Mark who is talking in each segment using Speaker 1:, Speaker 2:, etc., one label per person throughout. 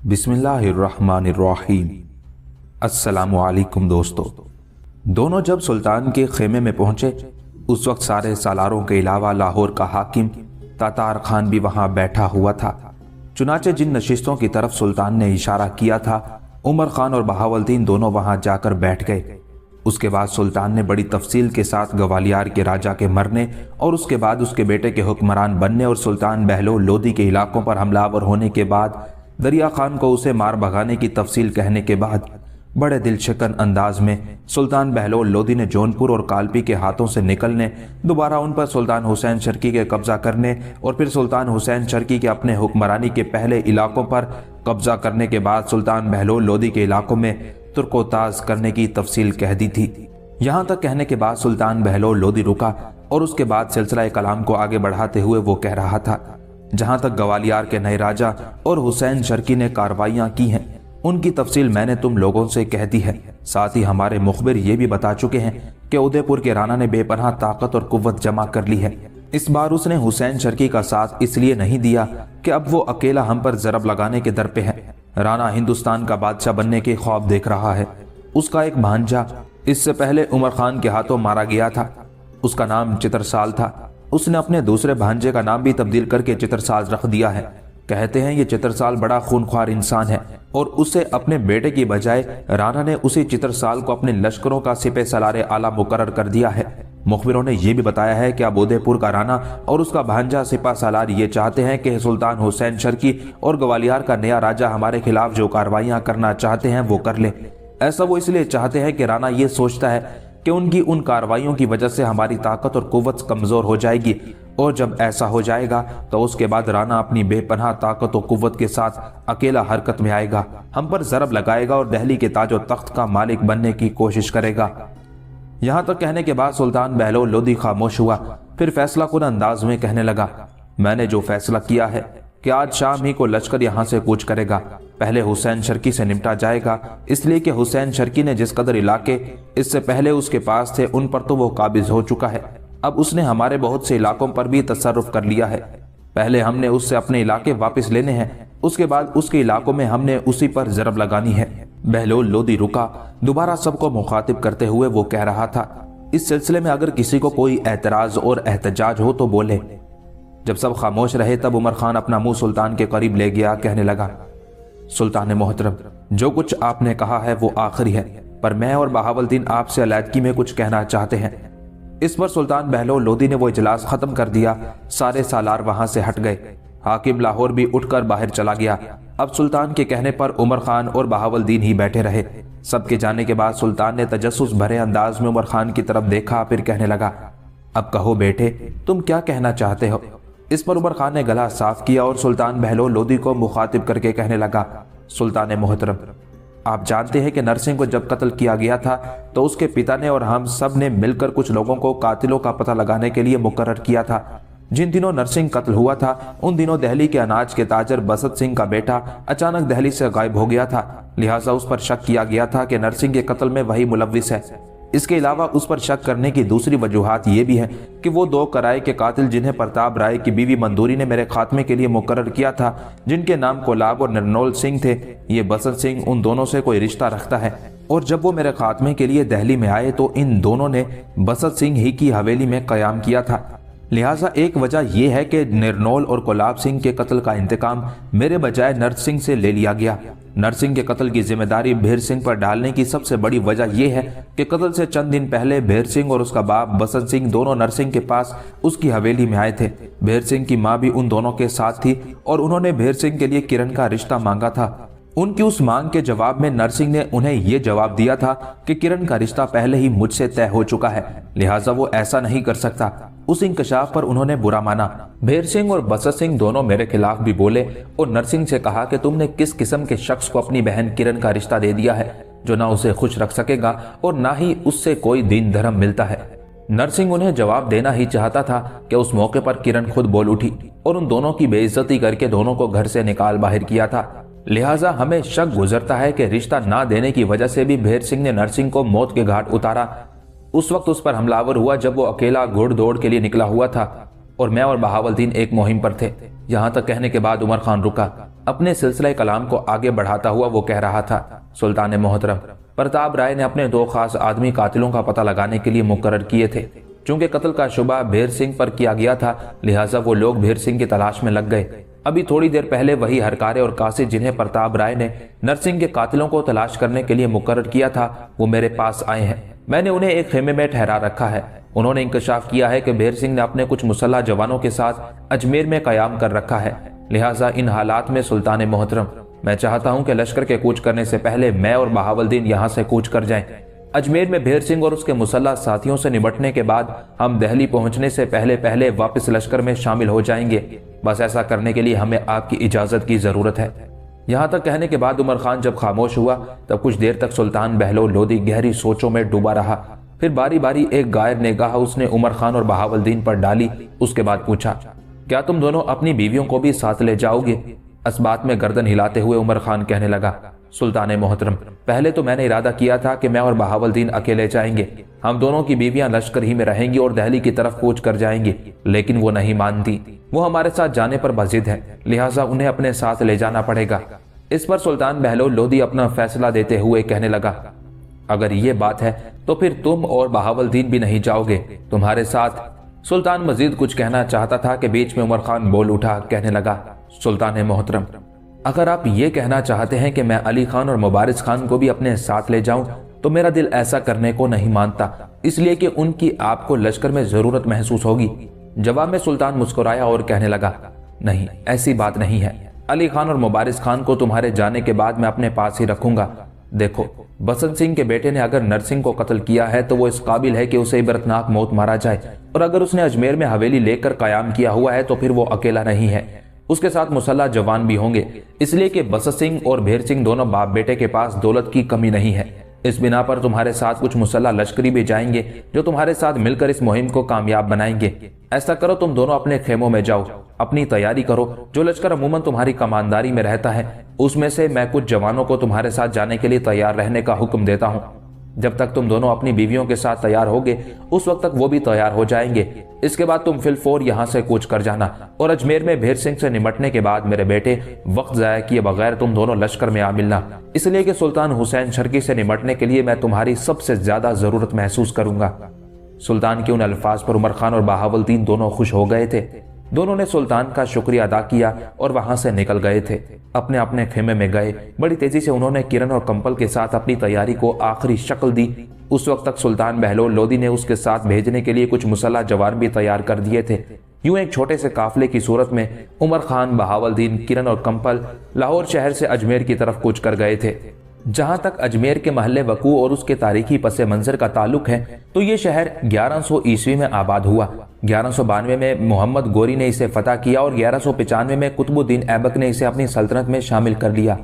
Speaker 1: बिस्मिल्लाहिर्रहमानिर्रहीम। अस्सलामु अलैकुम दोस्तों। दोनों जब सुल्तान के खेमे में पहुंचे उस वक्त सारे सालारों के अलावा लाहौर का हाकिम तातार खान भी वहां बैठा हुआ था। चुनाचे जिन नशिस्तों की तरफ सुल्तान ने इशारा किया था उमर खान और बहावलदीन दोनों वहां जाकर बैठ गए। उसके बाद सुल्तान ने बड़ी तफसील के साथ ग्वालियर के राजा के मरने और उसके बाद उसके बेटे के हुक्मरान बनने और सुल्तान बहलोल लोदी के इलाकों पर हमलावर होने के बाद दरिया खान को उसे मार भगाने की तफसील कहने के बाद बड़े दिलशकन अंदाज में सुल्तान बहलोल लोदी ने जौनपुर और कालपी के हाथों से निकलने, दोबारा उन पर सुल्तान हुसैन शर्की के कब्जा करने और फिर सुल्तान हुसैन शर्की के अपने हुक्मरानी के पहले इलाकों पर कब्जा करने के बाद सुल्तान बहलोल लोदी के इलाकों में तुर्कोताज करने की तफसील कह दी थी। यहाँ तक कहने के बाद सुल्तान बहलोल लोदी रुका और उसके बाद सिलसिला कलाम को आगे बढ़ाते हुए वो कह रहा था, जहां तक ग्वालियर के नए राजा और हुसैन शर्की ने कार्रवाइयां की हैं उनकी तफसील मैंने तुम लोगों से कह दी है। साथ ही हमारे मुखबिर ये भी बता चुके हैं कि उदयपुर के राणा ने बेपनाह ताकत और कुव्वत जमा कर ली है। इस बार उसने हुसैन शर्की का साथ इसलिए नहीं दिया कि अब वो अकेला हम पर जरब लगाने के दर पे है। राणा हिंदुस्तान का बादशाह बनने के ख्वाब देख रहा है। उसका एक भांजा इससे पहले उमर खान के हाथों मारा गया था। उसका नाम चित्रसाल था। उसने अपने दूसरे भांजे का नाम भी तब्दील करके चित्रसाल रख दिया है। कहते हैं ये चित्रसाल बड़ा खूनख्वार इंसान है और उसे अपने बेटे की बजाय राणा ने उसी चित्रसाल को अपने लश्करों का सिपह सलारे आला मुकर्रर कर दिया है। मुखबिरों ने यह भी बताया है कि अब उदयपुर का राणा और उसका भांजा सिपा सालार ये चाहते हैं कि सुल्तान हुसैन शर्की और ग्वालियर का नया राजा हमारे खिलाफ जो कार्रवाइयां करना चाहते हैं वो कर ले। ऐसा वो इसलिए चाहते हैं कि राणा ये सोचता है कि उनकी उन कार्रवाइयों की वजह से हमारी ताकत और कुव्वत कमजोर हो जाएगी और जब ऐसा हो जाएगा तो उसके बाद राणा अपनी बेपनाह ताकत और कुव्वत के साथ अकेला हरकत में आएगा, हम पर जरब लगाएगा और दिल्ली के ताजो तख्त का मालिक बनने की कोशिश करेगा। यहां तक कहने के बाद सुल्तान बहलोल लोदी खामोश हुआ, फिर फैसला कुन अंदाज में कहने लगा, मैंने जो फैसला किया है कि आज शाम ही को लश्कर यहां से कूच करेगा। पहले हुसैन शर्की से निपटा जाएगा, इसलिए कि हुसैन शर्की ने जिस कदर इलाके इससे पहले उसके पास थे उन पर तो वो काबिज हो चुका है। अब उसने हमारे बहुत से इलाकों पर भी तसर्रुफ कर लिया है। पहले हमने उससे अपने इलाके वापस लेने हैं, उसके बाद उसके इलाकों में हमने उसी पर जरब लगानी है। बहलोल लोदी रुका, दोबारा सबको मुखातिब करते हुए वो कह रहा था, इस सिलसिले में अगर किसी को कोई एतराज और एहतजाज हो तो बोले। जब सब खामोश रहे तब उमर खान अपना मुंह सुल्तान के करीब ले गया, कहने लगा, सुल्तान मोहतरम, जो कुछ आपने कहा है वो आखिरी है, पर मैं और बहावलदीन आपसे अलैदगी में कुछ कहना चाहते हैं। इस पर सुल्तान बहलोल लोदी ने वो इजलास खत्म कर दिया। सारे सालार वहां से हट गए। हाकिम लाहौर भी उठकर बाहर चला गया। अब सुल्तान के कहने पर उमर खान और बहावलदीन ही बैठे रहे। सबके जाने के बाद सुल्तान ने तजस्सुस भरे अंदाज में उमर खान की तरफ देखा, फिर कहने लगा, अब कहो बेटे, तुम क्या कहना चाहते हो। इस पर उमर खान ने गला साफ किया और सुल्तान बहलोल लोदी को मुखातिब करके कहने लगा, सुल्तान मोहतरम, आप जानते हैं कि नरसिंह को जब कत्ल किया गया था तो उसके पिता ने और हम सब ने मिलकर कुछ लोगों को कातिलों का पता लगाने के लिए मुकर्रर किया था। जिन दिनों नरसिंह कत्ल हुआ था उन दिनों दिल्ली के अनाज के ताजर बसत सिंह का बेटा अचानक दिल्ली से गायब हो गया था, लिहाजा उस पर शक किया गया था कि नरसिंह के कत्ल में वही मुलव्विस है। इसके अलावा उस पर शक करने की दूसरी वजूहात ये भी है कि वो दो कराए के कातिल जिन्हें प्रताप राय की बीवी मंदूरी ने मेरे खात्मे के लिए मुकर्रर किया था, जिनके नाम कोलाब और निर्नौल सिंह थे, ये बसंत सिंह उन दोनों से कोई रिश्ता रखता है और जब वो मेरे खात्मे के लिए दिल्ली में आए तो इन दोनों ने बसंत सिंह ही की हवेली में कयाम किया था। लिहाजा एक वजह यह है कि निर्नौल और कोलाब सिंह के कत्ल का इंतकाम मेरे बजाय नरसिंह से ले लिया गया। नरसिंह के कत्ल की जिम्मेदारी भेर सिंह पर डालने की सबसे बड़ी वजह यह है कि कत्ल से चंद दिन पहले भेर सिंह और उसका बाप बसंत सिंह दोनों नरसिंह के पास उसकी हवेली में आए थे। भेर सिंह की मां भी उन दोनों के साथ थी और उन्होंने भेर सिंह के लिए किरण का रिश्ता मांगा था। उनकी उस मांग के जवाब में नरसिंह ने उन्हें यह जवाब दिया था कि किरण का रिश्ता पहले ही मुझसे तय हो चुका है, लिहाजा वो ऐसा नहीं कर सकता। उस इंकशाफ पर उन्होंने बुरा माना। भेर सिंह और बसंत सिंह दोनों मेरे खिलाफ भी बोले और नरसिंह से कहा कि तुमने किस किस्म के शख्स को अपनी बहन किरण का रिश्ता दे दिया है जो ना उसे खुश रख सकेगा और ना ही उससे कोई दीन धर्म मिलता है। नरसिंह उन्हें जवाब देना ही चाहता था कि उस मौके पर किरण खुद बोल उठी और उन दोनों की बेइज्जती करके दोनों को घर से निकाल बाहर किया था। लिहाजा हमें शक गुजरता है कि रिश्ता ना देने की वजह से भी भेर सिंह ने नरसिंह को मौत के घाट उतारा। उस वक्त उस पर हमलावर हुआ जब वो अकेला घोड़ दौड़ के लिए निकला हुआ था और मैं और बहावलदीन एक मुहिम पर थे। यहां तक कहने के बाद उमर खान रुका। अपने सिलसिला कलाम को आगे बढ़ाता हुआ वो कह रहा था, सुल्तान मोहतरम, प्रताप राय ने अपने 2 खास आदमी कातिलों का पता लगाने के लिए मुकर्रर किए थे। चूंकि कत्ल का शुबा भेर सिंह पर किया गया था, लिहाजा वो लोग भेर सिंह की तलाश में लग गए। अभी थोड़ी देर पहले वही हरकारे और कासिद जिन्हें प्रताप राय ने नरसिंह के कातिलों को तलाश करने के लिए मुकर्रर किया था, वो मेरे पास आए हैं। मैंने उन्हें एक खेमे में ठहरा रखा है। उन्होंने इंकशाफ किया है कि भेर सिंह ने अपने कुछ मुसल्लह जवानों के साथ अजमेर में कयाम कर रखा है। लिहाजा इन हालात में सुल्तान मोहतरम, मैं चाहता हूं कि लश्कर के कूच करने से पहले मैं और बहावलदीन यहां से कूच कर जाएं। अजमेर में भेर सिंह और उसके मुसल्लह साथियों से निपटने के बाद हम दिल्ली पहुंचने से पहले पहले वापस लश्कर में शामिल हो जाएंगे। बस ऐसा करने के लिए हमें आपकी इजाजत की जरूरत है। यहां तक कहने के बाद उमर खान जब खामोश हुआ तब कुछ देर तक सुल्तान बहलोल लोदी गहरी सोचों में डूबा रहा। फिर बारी बारी एक गायर निगाह उसने उमर खान और बहावलदीन पर डाली। उसके बाद पूछा, क्या तुम दोनों अपनी बीवियों को भी साथ ले जाओगे? इस बात में गर्दन हिलाते हुए उमर खान कहने लगा, सुल्तान मोहतरम, पहले तो मैंने इरादा किया था कि मैं और बहावलदीन अकेले जाएंगे। हम दोनों की बीवियां लश्कर ही में रहेंगी और दिल्ली की तरफ कूच कर जाएंगी, लेकिन वो नहीं मानती। वो हमारे साथ जाने पर बजिद है, लिहाजा उन्हें अपने साथ ले जाना पड़ेगा। इस पर सुल्तान बहलोल लोदी अपना फैसला देते हुए कहने लगा, अगर ये बात है तो फिर तुम और बहावलदीन भी नहीं जाओगे तुम्हारे साथ? सुल्तान मजीद कुछ कहना चाहता था कि बीच में उमर खान बोल उठा, कहने लगा, सुल्तान मोहतरम, अगर आप ये कहना चाहते हैं कि मैं अली खान और मुबारिस खान को भी अपने साथ ले जाऊं तो मेरा दिल ऐसा करने को नहीं मानता, इसलिए कि उनकी आपको लश्कर में जरूरत महसूस होगी। जवाब में सुल्तान मुस्कुराया और कहने लगा, नहीं, ऐसी बात नहीं है। अली खान और मुबारिस खान को तुम्हारे जाने के बाद मैं अपने पास ही रखूंगा। देखो, बसंत सिंह के बेटे ने अगर नरसिंह को कत्ल किया है तो वो इस काबिल है कि उसे इबरतनाक मौत मारा जाए, और अगर उसने अजमेर में हवेली लेकर कयाम किया हुआ है तो फिर वो अकेला नहीं है, उसके साथ मुसल्लह जवान भी होंगे, इसलिए कि बसंत सिंह और भेर सिंह दोनों बाप बेटे के पास दौलत की कमी नहीं है। इस बिना पर तुम्हारे साथ कुछ मुसल्लह लश्करी भी जाएंगे जो तुम्हारे साथ मिलकर इस मुहिम को कामयाब बनाएंगे। ऐसा करो, तुम दोनों अपने खेमों में जाओ, अपनी तैयारी करो। जो लश्कर अमूमन तुम्हारी कमानदारी में रहता है उसमें से मैं कुछ जवानों को तुम्हारे साथ जाने के लिए तैयार रहने का हुक्म देता हूँ। जब तक तुम दोनों अपनी बीवियों के साथ तैयार होगे उस वक्त तक वो भी तैयार हो जाएंगे। इसके बाद तुम फिलफोर यहाँ से कूच कर जाना और अजमेर में भेर सिंह से निपटने के बाद मेरे बेटे वक्त जाया किए बगैर तुम दोनों लश्कर में आ मिलना, इसलिए कि सुल्तान हुसैन शर्की से निपटने के लिए मैं तुम्हारी सबसे ज्यादा जरूरत महसूस करूंगा। सुल्तान के उन अल्फाज पर उमर खान और बहावलदीन दोनों खुश हो गए थे। दोनों ने सुल्तान का शुक्रिया अदा किया और वहां से निकल गए थे। अपने अपने खेमे में गए। बड़ी तेजी से उन्होंने किरण और कंपल के साथ अपनी तैयारी को आखिरी शक्ल दी। उस वक्त तक सुल्तान बहलोल लोदी ने उसके साथ भेजने के लिए कुछ मुसल्लह जवान भी तैयार कर दिए थे। यूं एक छोटे से काफिले की सूरत में उमर खान, बहावलदीन, किरण और कंपल लाहौर शहर से अजमेर की तरफ कूच कर गए थे। जहां तक अजमेर के महल्ले वकू और उसके तारीखी पसे मंजर का ताल्लुक है तो ये शहर 1100 ईस्वी में आबाद हुआ। 1192 में मोहम्मद गोरी ने इसे फतह किया और 1195 में कुतुबुद्दीन ऐबक ने इसे अपनी सल्तनत में शामिल कर लिया।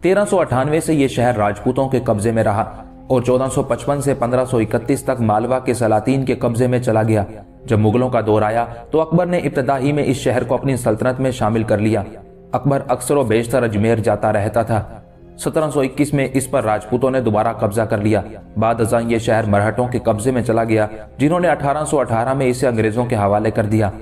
Speaker 1: 1398 से ये शहर राजपूतों के कब्जे में रहा और 1455 से 1531 तक मालवा के सलातीन के कब्जे में चला गया। जब मुगलों का दौर आया तो अकबर ने इब्तदा ही में इस शहर को अपनी सल्तनत में शामिल कर लिया। अकबर अक्सर व बेशतर अजमेर जाता रहता था। 1721 में इस पर राजपूतों ने दोबारा कब्जा कर लिया। बाद अज़ां ये शहर मराठों के कब्जे में चला गया, जिन्होंने 1818 में इसे अंग्रेजों के हवाले कर दिया।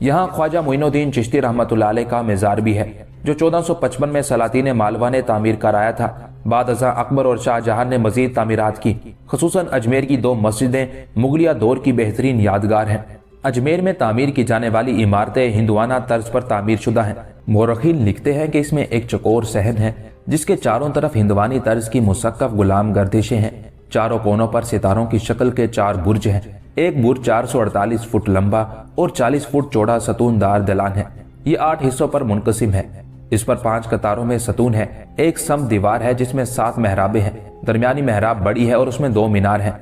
Speaker 1: यहाँ ख्वाजा मोइनुद्दीन चिश्ती रहमतुल्लाह अलैह का मज़ार भी है, जो 1455 में सलातीन मालवा ने तामीर कराया था। बाद अज़ां अकबर और शाहजहां ने मजीद तामीरात की। खुसूसन अजमेर की 2 मस्जिदें मुगलिया दौर की बेहतरीन यादगार हैं। अजमेर में तामीर की जाने वाली इमारतें हिंदुआना तर्ज पर तामीर शुदा हैं। मोरखीन लिखते हैं कि इसमें एक चकोर सहन है जिसके चारों तरफ हिंदवानी तर्ज की मुसक्कफ गुलाम गर्दिशें हैं। चारों कोनों पर सितारों की शक्ल के 4 बुर्ज हैं। एक बुर्ज 448 फुट लंबा और 40 फुट चौड़ा सतूनदार दलान है। ये 8 हिस्सों पर मुनकसिम है। इस पर 5 कतारों में सतून है। एक सम दीवार है जिसमें 7 मेहराबें हैं। दरमियानी मेहराब बड़ी है और उसमें 2 मीनार हैं।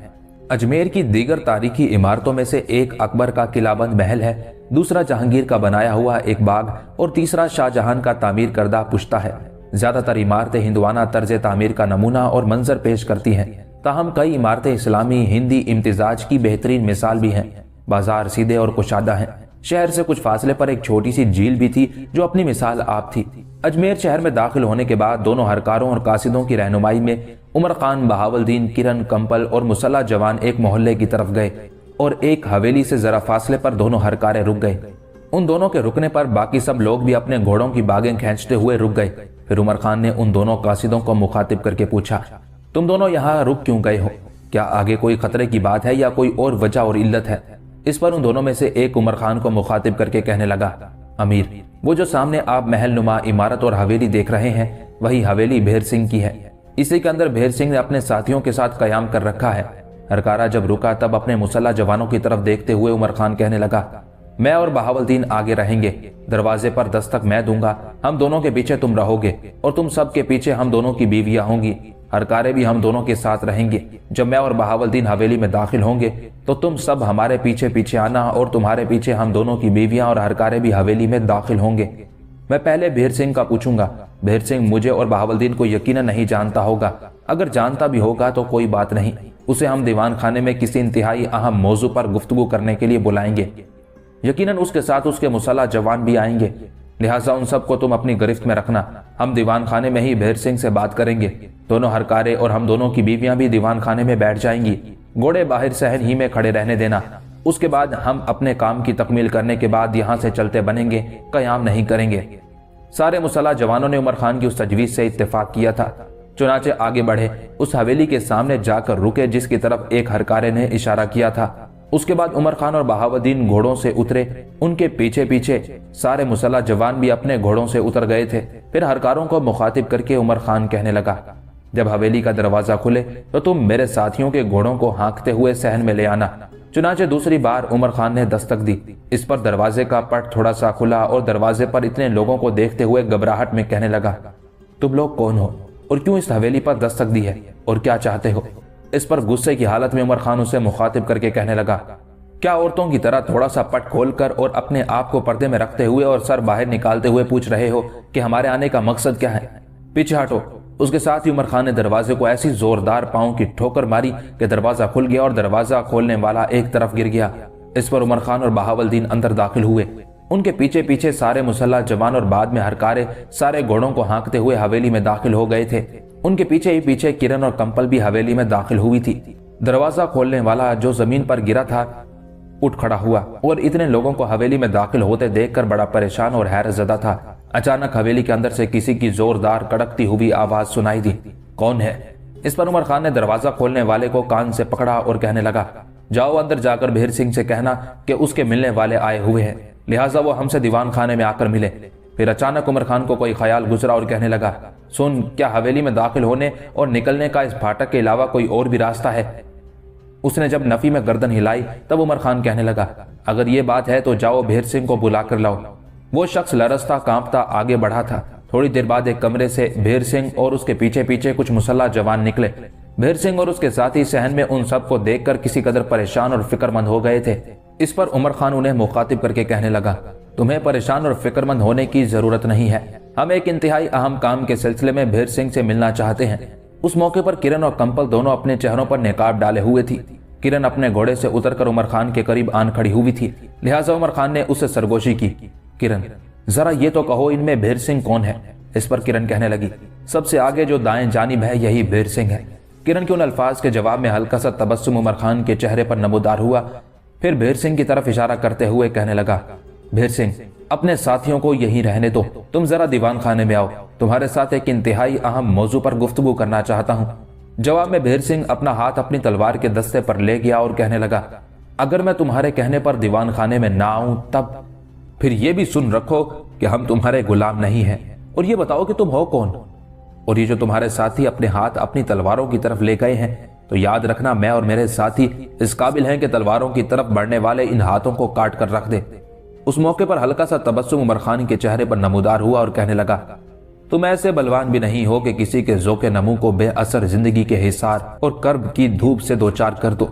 Speaker 1: अजमेर की दीगर तारीखी इमारतों में से एक अकबर का किलाबंद महल है, दूसरा जहांगीर का बनाया हुआ एक बाग और तीसरा शाहजहां का तामीर करदा पुश्ता है। ज्यादातर इमारतें हिंदुआना तर्ज तामीर का नमूना और मंजर पेश करती हैं, ताहम कई इमारतें इस्लामी हिंदी इम्तिजाज की बेहतरीन मिसाल भी हैं। बाजार सीधे और कुशादा हैं। शहर से कुछ फासले पर एक छोटी सी झील भी थी जो अपनी मिसाल आप थी। अजमेर शहर में दाखिल होने के बाद दोनों हरकारों और कासिदों की रहनुमाई में उमर खान, बहावलदीन, किरण, कंपल और मुसल्ला जवान एक मोहल्ले की तरफ गए और एक हवेली से जरा फासले पर दोनों हरकारें रुक गए। उन दोनों के रुकने पर बाकी सब लोग भी अपने घोड़ों की बागें खींचते हुए रुक गए। फिर उमर खान ने उन दोनों कासिदों को मुखातिब करके पूछा, तुम दोनों यहाँ रुक क्यों गए हो? क्या आगे कोई खतरे की बात है या कोई और वजह और इल्लत है? इस पर उन दोनों में से एक उमर खान को मुखातिब करके कहने लगा, अमीर, वो जो सामने आप महल नुमा इमारत और हवेली देख रहे हैं, वही हवेली भेर सिंह की है। इसी के अंदर भेर सिंह ने अपने साथियों के साथ कयाम कर रखा है। हरकारा जब रुका तब अपने मुसल्ला जवानों की तरफ देखते हुए उमर खान कहने लगा, मैं और बहावलदीन आगे रहेंगे, दरवाजे पर दस्तक मैं दूंगा, हम दोनों के पीछे तुम रहोगे और तुम सब के पीछे हम दोनों की बीवियां होंगी। हरकारे भी हम दोनों के साथ रहेंगे। जब मैं और बहावलदीन हवेली में दाखिल होंगे तो तुम सब हमारे पीछे पीछे आना और तुम्हारे पीछे हम दोनों की बीवियां और हरकारे भी हवेली में दाखिल होंगे। मैं पहले भेर सिंह का पूछूंगा। भेर सिंह मुझे और बहावलदीन को यकीनन नहीं जानता होगा। अगर जानता भी होगा तो कोई बात नहीं, उसे हम दीवान खाने में किसी इंतहाई अहम मौजू पर गुफ्तगू करने के लिए बुलाएंगे। यकीनन उसके साथ उसके मुसल्ला जवान भी आएंगे, लिहाजा उन सबको तुम अपनी गिरफ्त में रखना। हम दीवान खाने में ही भेर सिंह से बात करेंगे। दोनों हरकारे और हम दोनों की बीवियां भी दीवान खाने में बैठ जाएंगी। घोड़े बाहर सहन ही में खड़े रहने देना। उसके बाद हम अपने काम की तकमील करने के बाद यहाँ से चलते बनेंगे, कयाम नहीं करेंगे। सारे मुसल्ला जवानों ने उमर खान की उस तजवीज से इत्तेफाक किया था। चुनाचे आगे बढ़े, उस हवेली के सामने जाकर रुके जिसकी तरफ एक हरकारे ने इशारा किया था। उसके बाद उमर खान और बहावुद्दीन घोड़ों से उतरे। उनके पीछे पीछे सारे मुसल्ला जवान भी अपने घोड़ों से उतर गए थे। फिर हरकारों को मुखातिब करके उमर खान कहने लगा, जब हवेली का दरवाजा खुले तो तुम मेरे साथियों के घोड़ों को हाँकते हुए सहन में ले आना। चुनाचे दूसरी बार उमर खान ने दस्तक दी। इस पर दरवाजे का पट थोड़ा सा खुला और दरवाजे पर इतने लोगों को देखते हुए घबराहट में कहने लगा, तुम लोग कौन हो और क्यों इस हवेली पर दस्तक दी है और क्या चाहते हो? इस पर गुस्से की हालत में उमर खान उसे मुखातिब करके कहने लगा, क्या औरतों की तरह थोड़ा सा पट खोलकर और अपने आप को पर्दे में रखते हुए और सर बाहर निकालते हुए पूछ रहे हो कि हमारे आने का मकसद क्या है? पीछे हटो। उसके साथ ही उमर खान ने दरवाजे को ऐसी जोरदार पांव की ठोकर मारी कि दरवाजा खुल गया और दरवाजा खोलने वाला एक तरफ गिर गया। इस पर उमर खान और बहावुद्दीन अंदर दाखिल हुए। उनके पीछे पीछे सारे मुसल्ला जवान और बाद में हरकारे सारे घोड़ों को हाँकते हुए हवेली में दाखिल हो गए थे। उनके पीछे ही पीछे किरण और कंपल भी हवेली में दाखिल हुई थी। दरवाजा खोलने वाला जो जमीन पर गिरा था उठ खड़ा हुआ और इतने लोगों को हवेली में दाखिल होते देखकर बड़ा परेशान और हैरतज़दा था। अचानक हवेली के अंदर से किसी की जोरदार कड़कती हुई आवाज सुनाई दी, कौन है? इस पर उमर खान ने दरवाजा खोलने वाले को कान से पकड़ा और कहने लगा, जाओ अंदर जाकर भेर सिंह से कहना कि उसके मिलने वाले आए हुए हैं, लिहाजा वो हमसे दीवान खाने में आकर मिले। फिर अचानक उमर खान को कोई ख्याल गुजरा और कहने लगा, सुन, क्या हवेली में दाखिल होने और निकलने का इस फाटक के अलावा कोई और भी रास्ता है? उसने जब नफी में गर्दन हिलाई तब उमर खान कहने लगा, अगर ये बात है तो जाओ भेर सिंह को बुला कर लाओ। वो शख्स लरसता कांपता आगे बढ़ा था। थोड़ी देर बाद एक कमरे से भेर सिंह और उसके पीछे पीछे कुछ मुसल्ला जवान निकले। भेर सिंह और उसके साथी सहन में उन सबको देखकर किसी कदर परेशान और फिक्रमंद हो गए थे। इस पर उमर खान उन्हें मुखातिब करके कहने लगा, तुम्हें परेशान और फिक्रमंद होने की जरूरत नहीं है। हम एक इंतहाई अहम काम के सिलसिले में भेर सिंह से मिलना चाहते हैं। उस मौके पर किरण और कंपल दोनों अपने चेहरों पर निकाब डाले हुए थी। किरण अपने घोड़े से उतरकर उमर खान के करीब आन खड़ी हुई थी, लिहाजा उमर खान ने उससे सरगोशी की, किरण जरा ये तो कहो इनमें भेर सिंह कौन है? इस पर किरण कहने लगी, सबसे आगे जो दाएं जानिब है यही भेर सिंह है। किरण के उन अल्फाज के जवाब में हल्का सा तबस्सुम उमर खान के चेहरे पर नमूदार हुआ। फिर भेर सिंह की तरफ इशारा करते हुए कहने लगा, भेर सिंह अपने साथियों को यहीं रहने दो, तुम जरा दीवान खाने में आओ, तुम्हारे साथ एक इंतहाई अहम मौजू पर गुफ्तगू करना चाहता हूँ। जवाब में भेर सिंह अपना हाथ अपनी तलवार के दस्ते पर ले गया और कहने लगा, अगर मैं तुम्हारे कहने पर दीवान खाने में ना आऊं तब? फिर ये भी सुन रखो कि हम तुम्हारे गुलाम नहीं हैं, और ये बताओ कि तुम हो कौन? और ये जो तुम्हारे साथी अपने हाथ अपनी तलवारों की तरफ ले गए हैं, तो याद रखना मैं और मेरे साथी इस काबिल हैं कि तलवारों की तरफ बढ़ने वाले इन हाथों को काट कर रख दे। उस मौके पर हल्का सा तबस्सुम उमर खान के चेहरे पर नमूदार हुआ और कहने लगा, तुम ऐसे बलवान भी नहीं हो कि किसी के ज़ोक़े नमू को बेअसर जिंदगी के हिसार और कर्ब की धूप से दो चार कर दो।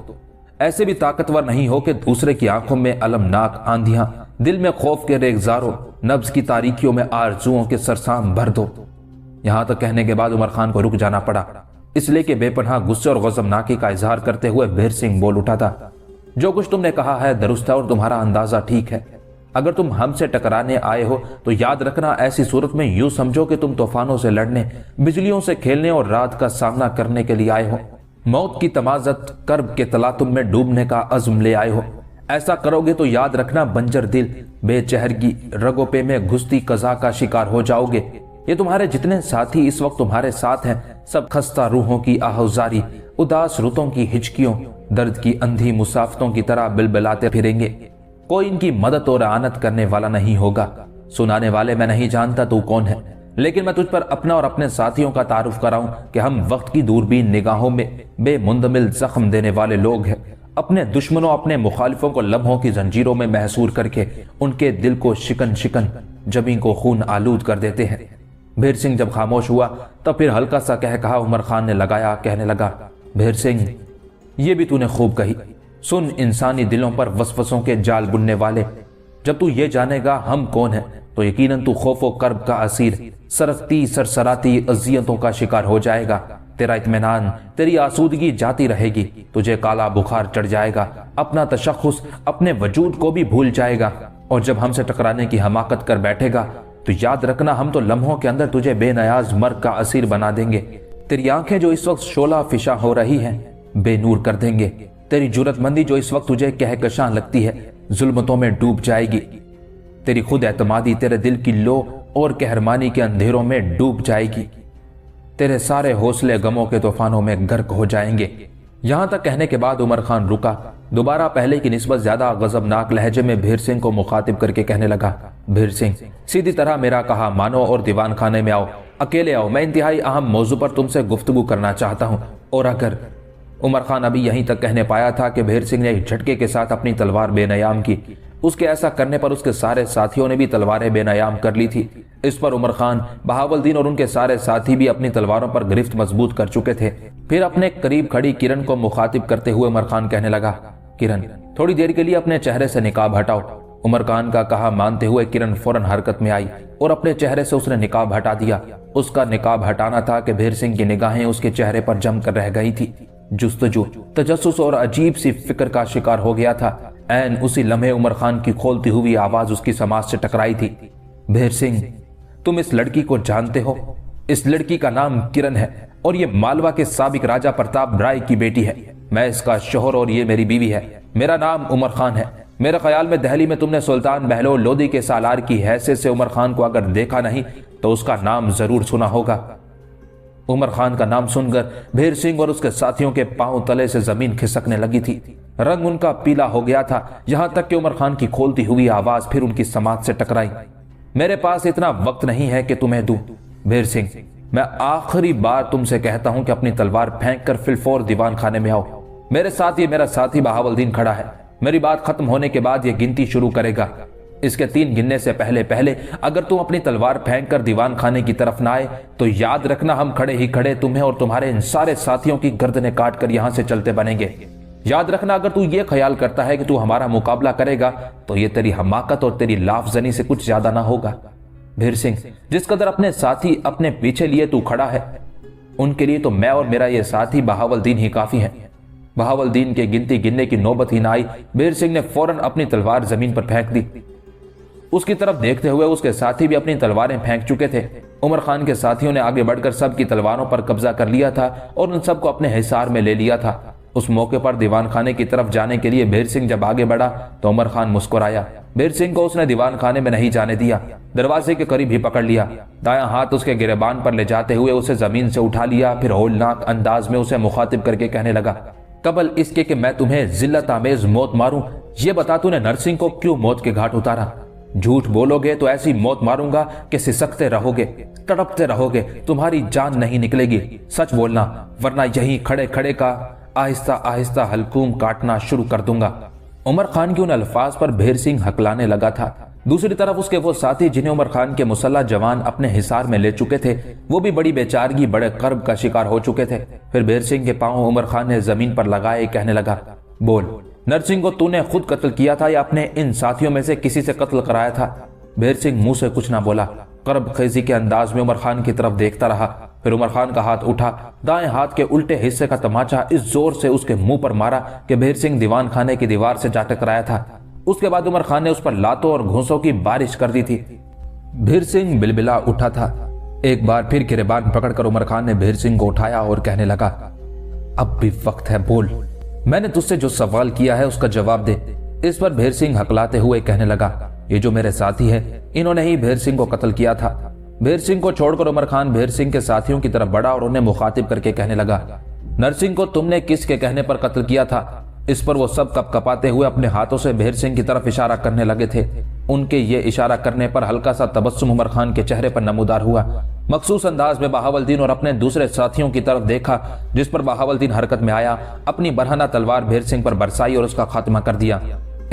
Speaker 1: ऐसे भी ताकतवर नहीं हो कि दूसरे की आंखों में अलमनाक आंधियां, दिल में खौफ के रेगजारों, नब्ज की तारीकियों में आरजुओं के सरसाम भर दो। यहां तक कहने के बाद उमर खान को रुक जाना पड़ा, इसलिए कि बेपनाह गुस्से और गज़बनाकी का इजहार करते हुए भेर सिंह बोल उठा था, जो कुछ तुमने कहा है दुरुस्त है और तुम्हारा अंदाजा ठीक है। अगर तुम हमसे टकराने आए हो तो याद रखना ऐसी सूरत में यूं समझो कि तुम तूफानों से लड़ने, बिजलियों से खेलने और रात का सामना करने के लिए आए हो। मौत की तमाजत कर्ब के तलातुम में डूबने का अज़्म ले आए हो। ऐसा करोगे तो याद रखना बंजर दिल, बेचहरगी, रगो पे में घुसती कज़ा का शिकार हो जाओगे। ये तुम्हारे जितने साथी इस वक्त तुम्हारे साथ हैं, सब खस्ता रूहों की आहुजारी, उदास रुतों की हिचकियों, दर्द की अंधी मुसाफतों की तरह बिलबिलाते फिरेंगे। कोई इनकी मदद और आनत करने वाला नहीं होगा। सुनाने वाले मैं नहीं जानता तू कौन है, लेकिन मैं तुझ पर अपना और अपने साथियों का तारुफ कराऊं कि हम वक्त की दूरबीन निगाहों में बेमुंदमिल जख्म देने वाले लोग हैं। अपने दुश्मनों, अपने मुखालिफों को लम्हों की जंजीरों में महसूर करके उनके दिल को शिकन शिकन, जमीन को खून आलूद कर देते हैं। भेर सिंह जब खामोश हुआ तब फिर हल्का सा कहा उमर खान ने लगाया, कहने लगा, भेर सिंह, ये भी तूने खूब कही। सुन इंसानी दिलों पर वसवसों के जाल बुनने वाले, जब तू ये जानेगा हम कौन है तो यकीनन तू खौफो कर्ब का असीर, सरकती सरसराती अजियतों का शिकार हो जाएगा। तेरा इत्मीनान, तेरी आसूदगी जाती रहेगी, तुझे काला बुखार चढ़ जाएगा, अपना तशख्खुस, अपने वजूद को भी भूल जाएगा। और जब हमसे टकराने की हमाकत कर बैठेगा तो याद रखना हम तो लम्हों के अंदर तुझे बेनयाज मर्ग का असीर बना देंगे। तेरी आंखें जो इस वक्त शोला फिशा हो रही हैं, बेनूर कर देंगे। तेरी जुरतमंदी जो इस वक्त तुझे कहकशां लगती है, जुल्मतों में डूब जाएगी। तेरी खुद एतमादी तेरे दिल की लो और कहरमानी के अंधेरों में डूब जाएगी। तेरे सारे हौसले गमों के तूफानों में गर्क हो जाएंगे। यहां तक कहने के बाद उमर खान रुका, दोबारा पहले की निस्बत ज्यादा गजबनाक लहजे में भेर सिंह को मुखातिब करके कहने लगा, भेर सिंह, सीधी तरह मेरा कहा मानो और दीवान खाने में आओ, अकेले आओ, मैं इंतहाई अहम मौजू पर तुमसे गुफ्तगू करना चाहता हूं। और अगर उमर खान अभी यहीं तक कहने पाया था कि भेर सिंह ने एक झटके के साथ अपनी तलवार बेनयाम की। उसके ऐसा करने पर उसके सारे साथियों ने भी तलवारें बेनयाम कर ली थी। इस पर उमर खान, बहावलदीन और उनके सारे साथी भी अपनी तलवारों पर गिरफ्त मजबूत कर चुके थे। फिर अपने करीब खड़ी किरण को मुखातिब करते हुए उमर खान कहने लगा, किरण, थोड़ी देर के लिए अपने चेहरे से निकाब हटाओ। उमर खान का कहा मानते हुए किरण फौरन हरकत में आई और अपने चेहरे से उसने निकाब हटा दिया। उसका निकाब हटाना था कि भेर सिंह की निगाहें उसके चेहरे पर जमकर रह गई थी। जुस्तजू, तजस्सुस और अजीब सी फिक्र का शिकार हो गया था। ऐन उसी लम्हे उमर खान की खोलती हुई आवाज उसकी समाज से टकराई थी, भेर सिंह, तुम इस लड़की को जानते हो? इस लड़की का नाम किरण है और ये मालवा के साबिक राजा प्रताप राय की बेटी है। मैं इसका शोहर और ये मेरी बीवी है। मेरा नाम उमर खान है। मेरे ख्याल में दिल्ली में तुमने सुल्तान बहलोल लोदी के सालार की हैसियत से उमर खान को अगर देखा नहीं तो उसका नाम जरूर सुना होगा। उमर खान का नाम सुनकर भेर सिंह और उसके साथियों के पांव तले से जमीन खिसकने लगी थी। रंग उनका पीला हो गया था, यहां तक कि उमर खान की खोलती हुई आवाज फिर उनकी समाज से टकराई। मेरे पास इतना वक्त नहीं है कि तुम्हें दूं। भेर सिंह, मैं आखिरी बार तुमसे कहता हूं कि अपनी तलवार फेंक कर फिलफौर दीवान खाने में आओ। मेरे साथ ये मेरा साथी बहावलदीन खड़ा है। मेरी बात खत्म होने के बाद ये गिनती शुरू करेगा। इसके 3 गिनने से पहले अगर तुम अपनी तलवार फेंक कर दीवान खाने की तरफ ना आए तो याद रखना हम खड़े ही खड़े तुम्हें और तुम्हारे इन सारे साथियों की गर्दनें काट कर यहां से चलते बनेंगे। याद रखना अगर तू ये ख्याल करता है कि तू हमारा मुकाबला करेगा तो ये तेरी हमाकत और तेरी लाफजनी से कुछ ज्यादा ना होगा। भेर सिंह, जिस कदर अपने साथी अपने पीछे लिए तू खड़ा है उनके लिए तो मैं और मेरा ये साथी बहावलदीन ही काफी है। बहावलदीन के गिनती गिनने की नौबत ही ना आई, भेर सिंह ने फौरन अपनी तलवार जमीन पर फेंक दी। उसकी तरफ देखते हुए उसके साथी भी अपनी तलवारें फेंक चुके थे। उमर खान के साथियों ने आगे बढ़कर सबकी तलवारों पर कब्जा कर लिया था और उन सबको अपने हिसार में ले लिया था। उस मौके पर दीवान खाने की तरफ जाने के लिए भेर सिंह जब आगे बढ़ा तो उमर खान मुस्कुराया। भेर सिंह को उसने दीवान खाने में नहीं जाने दिया, दरवाजे के करीब ही पकड़ लिया। दायां हाथ उसके गिरेबान पर ले जाते हुए उसे जमीन से उठा लिया। फिर होलनाक अंदाज में उसे मुखातिब करके कहने लगा, कबल इसके कि मैं तुम्हें जिल्लत आमेज मौत मारूं, ये बता तूने नरसिंह को क्यों मौत के घाट उतारा? झूठ बोलोगे तो ऐसी मौत मारूंगा कि सिसकते रहोगे, तड़पते रहोगे, तुम्हारी जान नहीं निकलेगी। सच बोलना वरना यहीं खड़े खड़े का आहिस्ता आहिस्ता हलकूम काटना शुरू कर दूंगा। उमर खान के उन अल्फाज पर भेर सिंह हकलाने लगा था। दूसरी तरफ उसके वो साथी जिन्हें उमर खान के मुसल्ला जवान अपने हिसार में ले चुके थे वो भी बड़ी बेचारगी, बड़े कर्ब का शिकार हो चुके थे। फिर भेर सिंह के पांव उमर खान ने जमीन पर लगाए, कहने लगा, बोल, नरसिंह को तूने खुद कत्ल किया था या अपने इन साथियों में से किसी से कत्ल कराया था? भेर सिंह मुंह से कुछ ना बोला, कर्ब खेजी के अंदाज में उमर खान की तरफ देखता रहा। फिर उमर खान का हाथ उठा, दाएं हाथ के उल्टे हिस्से का तमाचा इस जोर से उसके मुंह पर मारा कि भेर सिंह दीवान खाने की दीवार से जा टकराया था। उसके बाद उमर खान ने उस पर लातों और घूंसों की बारिश कर दी थी। भेर सिंह बिलबिला उठा था। एक बार फिर गिरेबान पकड़कर उमर खान ने भेर सिंह को उठाया और कहने लगा, अब भी वक्त है, बोल, मैंने तुझसे जो सवाल किया है उसका जवाब दे। इस पर भेर सिंह हकलाते हुए कहने लगा, ये जो मेरे साथी है, इन्होंने ही भेर सिंह को कत्ल किया था। भेर सिंह को छोड़कर उमर खान भेर सिंह के साथियों की तरफ बढ़ा और उन्हें मुखातिब करके कहने लगा, नरसिंह को तुमने किसके कहने पर कत्ल किया था? इस पर वो सब कपकपाते हुए अपने हाथों से भेर सिंह की तरफ इशारा करने लगे थे। उनके ये इशारा करने पर हल्का सा तबस्सुम उमर खान के चेहरे पर नमूदार हुआ। मखसूस अंदाज में बहावलदीन और अपने दूसरे साथियों की तरफ देखा, जिस पर बहावलदीन हरकत में आया, अपनी बरहना तलवार भेर सिंह पर बरसाई और उसका खात्मा कर दिया।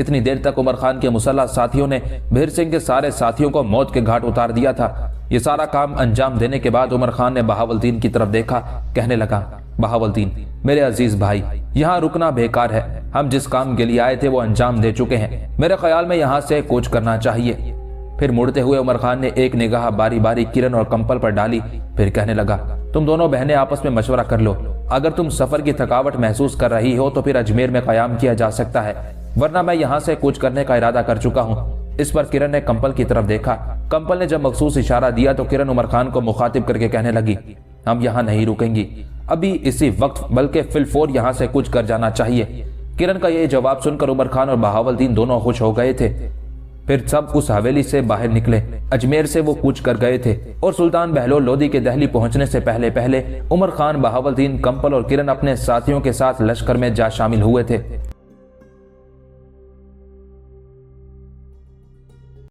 Speaker 1: इतनी देर तक उमर खान के मुसल्लह साथियों ने भेर सिंह के सारे साथियों को मौत के घाट उतार दिया था। ये सारा काम अंजाम देने के बाद उमर खान ने बहावलदीन की तरफ देखा, कहने लगा, बहावलदीन मेरे अजीज भाई, यहाँ रुकना बेकार है। हम जिस काम के लिए आए थे वो अंजाम दे चुके हैं। मेरे ख्याल में यहाँ से कूच करना चाहिए। फिर मुड़ते हुए उमर खान ने एक निगाह बारी बारी किरण और कंपल पर डाली, फिर कहने लगा, तुम दोनों बहनें आपस में मशवरा कर लो। अगर तुम सफर की थकावट महसूस कर रही हो तो फिर अजमेर में कयाम किया जा सकता है, वरना मैं यहाँ से कूच करने का इरादा कर चुका हूँ। इस पर किरण ने कंपल की तरफ देखा। कंपल ने जब मखसूस इशारा दिया तो किरण उमर खान को मुखातिब करके कहने लगी, हम यहाँ नहीं रुकेंगी अभी इसी वक्त, बल्कि फिलफोर यहाँ से कूच कर जाना चाहिए। किरण का यह जवाब सुनकर उमर खान और बहावलदीन दोनों खुश हो गए थे। फिर सब उस हवेली से बाहर निकले। अजमेर से वो कूच कर गए थे और सुल्तान बहलोल लोदी के दहली पहुंचने से पहले पहले उमर खान, बहावलदीन, कंपल और किरण अपने साथियों के साथ लश्कर में जा शामिल हुए थे।